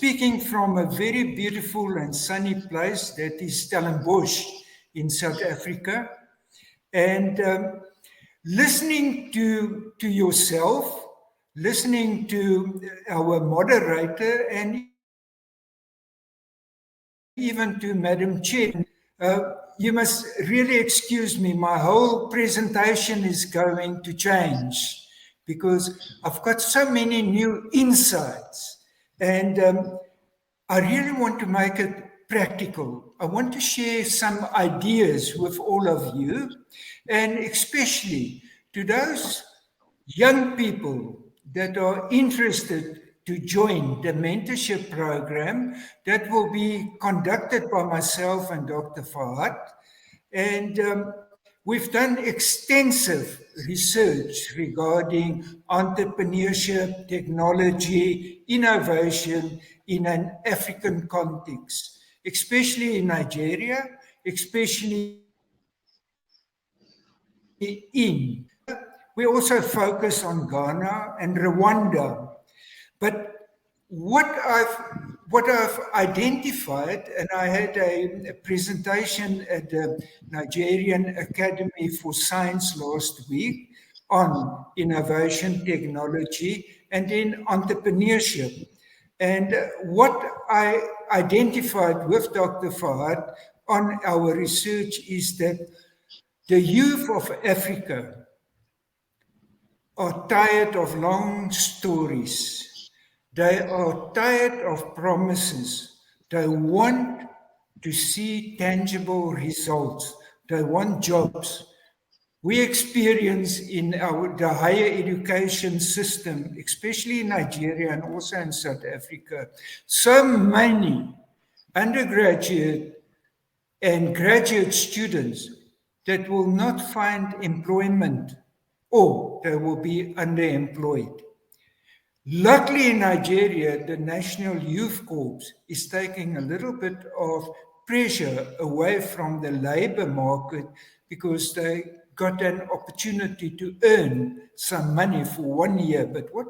speaking from a very beautiful and sunny place that is Stellenbosch in South Africa. And listening to yourself, listening to our moderator, and even to Madam Chair, you must really excuse me. My whole presentation is going to change because I've got so many new insights, and I really want to make it practical. I want to share some ideas with all of you, and especially to those young people that are interested to join the mentorship program that will be conducted by myself and Dr. Fahad. And we've done extensive research regarding entrepreneurship, technology, innovation in an African context, especially in Nigeria, especially in. We also focus on Ghana and Rwanda. But what I've identified, and I had a presentation at the Nigerian Academy for Science last week on innovation, technology, and then entrepreneurship. And what I identified with Dr. Fahad on our research is that the youth of Africa are tired of long stories. They are tired of promises. They want to see tangible results. They want jobs. We experience in the higher education system, especially in Nigeria and also in South Africa, so many undergraduate and graduate students that will not find employment, or they will be underemployed. Luckily in Nigeria, the National Youth Corps is taking a little bit of pressure away from the labor market because they got an opportunity to earn some money for 1 year. But what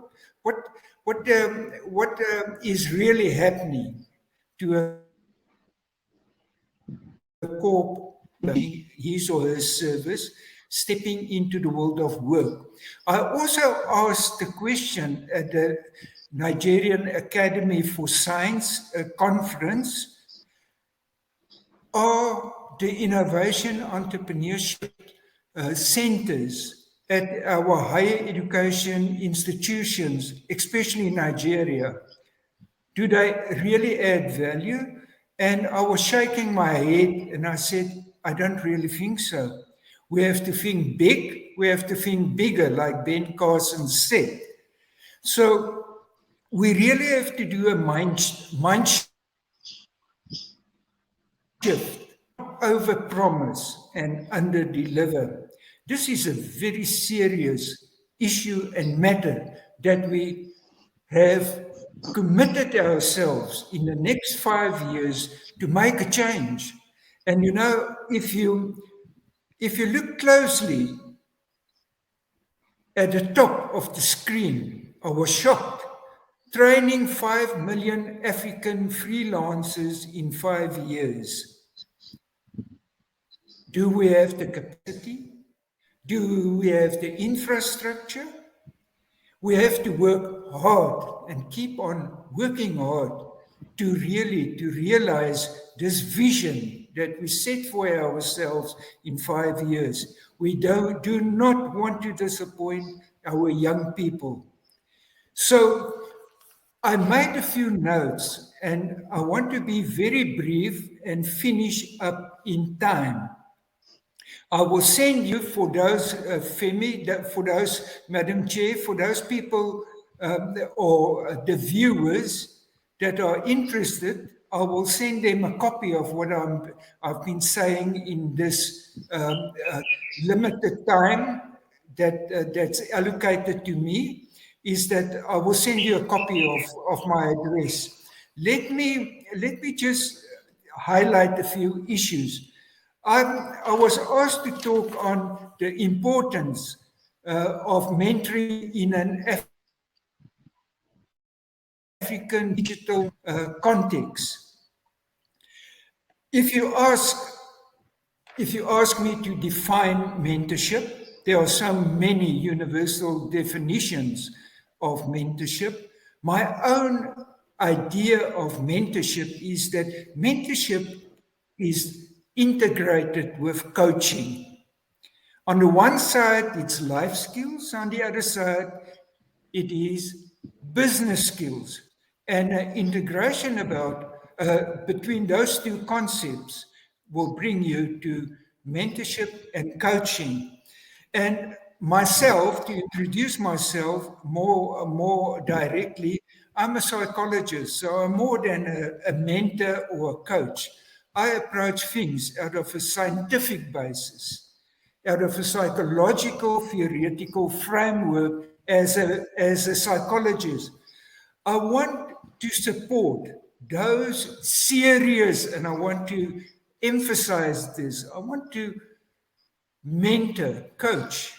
is really happening to a corp, his or her service, stepping into the world of work? I also asked the question at the Nigerian Academy for Science conference, are the innovation entrepreneurship centers at our higher education institutions, especially in Nigeria, do they really add value? And I was shaking my head and I said, I don't really think so. We have to think big, we have to think bigger, like Ben Carson said. So we really have to do a mind shift, over-promise and under-deliver. This is a very serious issue and matter that we have committed ourselves in the next 5 years to make a change. And you know, if you look closely at the top of the screen, I was shocked. Training 5 million African freelancers in 5 years. Do we have the capacity? Do we have the infrastructure? We have to work hard and keep on working hard to realize this vision that we set for ourselves in 5 years. We do not want to disappoint our young people. So I made a few notes and I want to be very brief and finish up in time. I will send you, for those, Femi, for those, Madam Chair, for those people or the viewers that are interested, I will send them a copy of what I've been saying in this limited time that's allocated to me, is that I will send you a copy of my address. Let me just highlight a few issues. I was asked to talk on the importance of mentoring in an African digital context. If you ask me to define mentorship, there are so many universal definitions of mentorship. My own idea of mentorship is that mentorship is integrated with coaching. On the one side, it's life skills. On the other side, it is business skills. And integration between those two concepts will bring you to mentorship and coaching. And myself, to introduce myself more directly, I'm a psychologist, so I'm more than a mentor or a coach. I approach things out of a scientific basis, out of a psychological, theoretical framework as a psychologist. I want to support those serious, and I want to emphasize this, I want to mentor, coach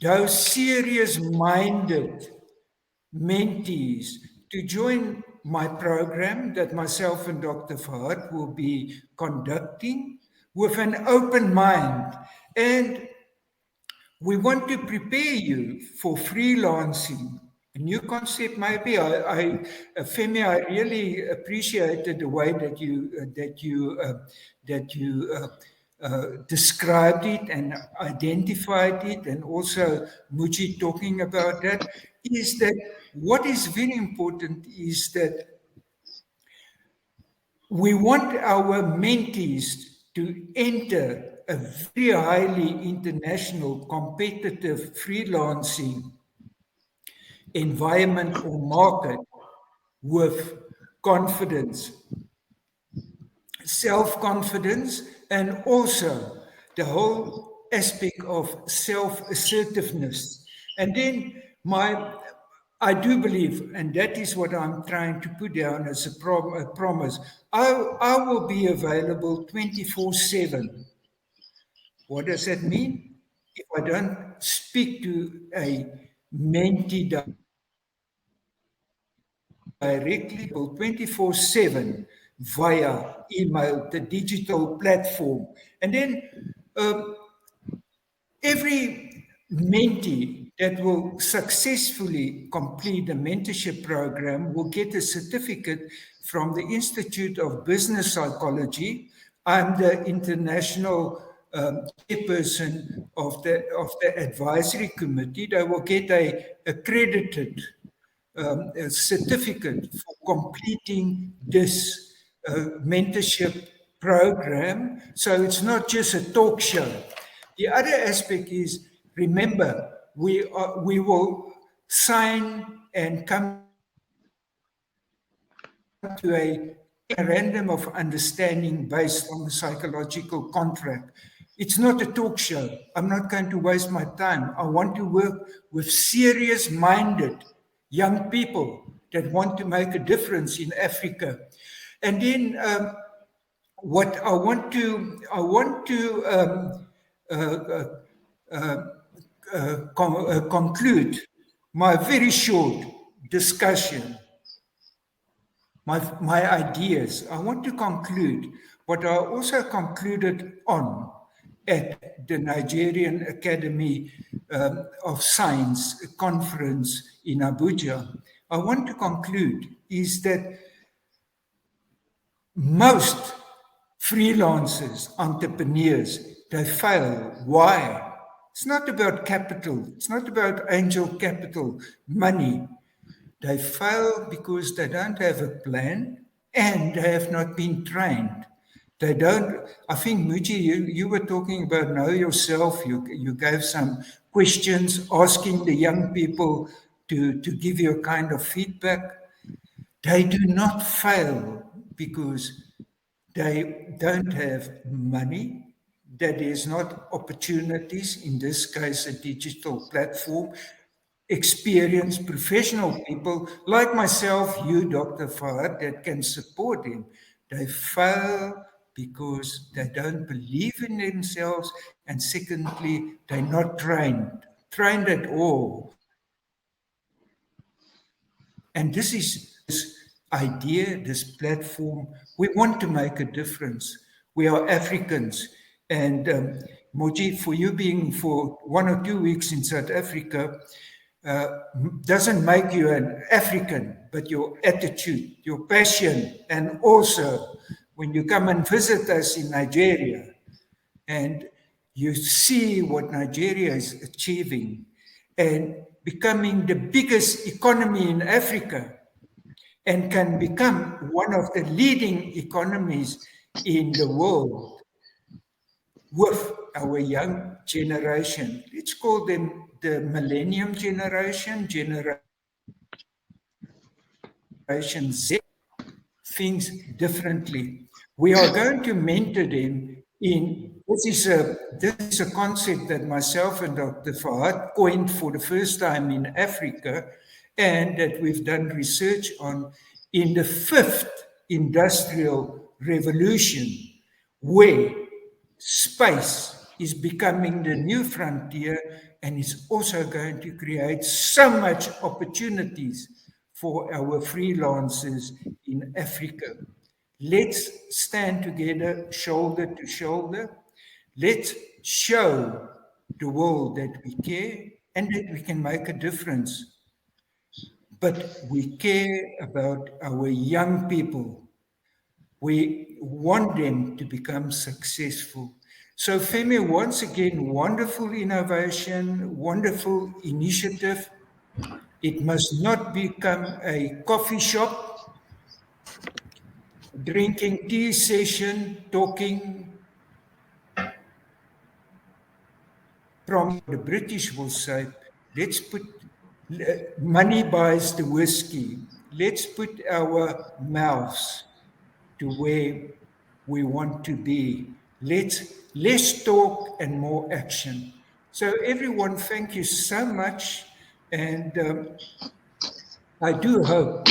those serious-minded mentees to join my program that myself and Dr. Fahad will be conducting with an open mind. And we want to prepare you for freelancing. A new concept maybe. Femi, I really appreciated the way that you described it and identified it, and also Muji talking about that. Is that what is very important is that we want our mentees to enter a very highly international, competitive freelancing environment or market with confidence, self-confidence, and also the whole aspect of self-assertiveness. And then I do believe, and that is what I'm trying to put down as a promise, I will be available 24/7. What does that mean? If I don't speak to a mentee directly, 24/7 via email, the digital platform. And then every mentee that will successfully complete the mentorship program will get a certificate from the Institute of Business Psychology. I'm the international chairperson of the advisory committee. They will get a accredited a certificate for completing this mentorship program. So it's not just a talk show. The other aspect is, remember, we will sign and come to a memorandum of understanding based on the psychological contract. It's not a talk show. I'm not going to waste my time. I want to work with serious-minded young people that want to make a difference in Africa. And then what I want to conclude my very short discussion, my ideas. I want to conclude what I also concluded on at the Nigerian Academy of Science conference in Abuja. I want to conclude is that most freelancers, entrepreneurs, they fail. Why? It's not about capital. It's not about angel capital, money. They fail because they don't have a plan and they have not been trained. They don't. I think, Muji, you were talking about know yourself. You gave some questions asking the young people to give you a kind of feedback. They do not fail because they don't have money, that there's not opportunities, in this case a digital platform, experienced professional people like myself, you, Dr. Fahad, that can support them. They fail because they don't believe in themselves, and secondly, they're not trained at all. And this is this idea, this platform. We want to make a difference. We are Africans. And Moji, for you being for 1 or 2 weeks in South Africa, doesn't make you an African, but your attitude, your passion, and also when you come and visit us in Nigeria and you see what Nigeria is achieving and becoming the biggest economy in Africa and can become one of the leading economies in the world with our young generation. Let's call them the millennium generation, Generation Z, things differently. We are going to mentor them in this is a concept that myself and Dr. Fahad coined for the first time in Africa, and that we've done research on in the fifth industrial revolution, where space is becoming the new frontier and is also going to create so much opportunities for our freelancers in Africa. Let's stand together, shoulder to shoulder. Let's show the world that we care and that we can make a difference. But we care about our young people. We want them to become successful. So, Femi, once again, wonderful innovation, wonderful initiative. It must not become a coffee shop, drinking tea session, talking from the British will say, let's put money buys the whiskey. Let's put our mouths to where we want to be. Let's less talk and more action. So everyone, thank you so much. And I do hope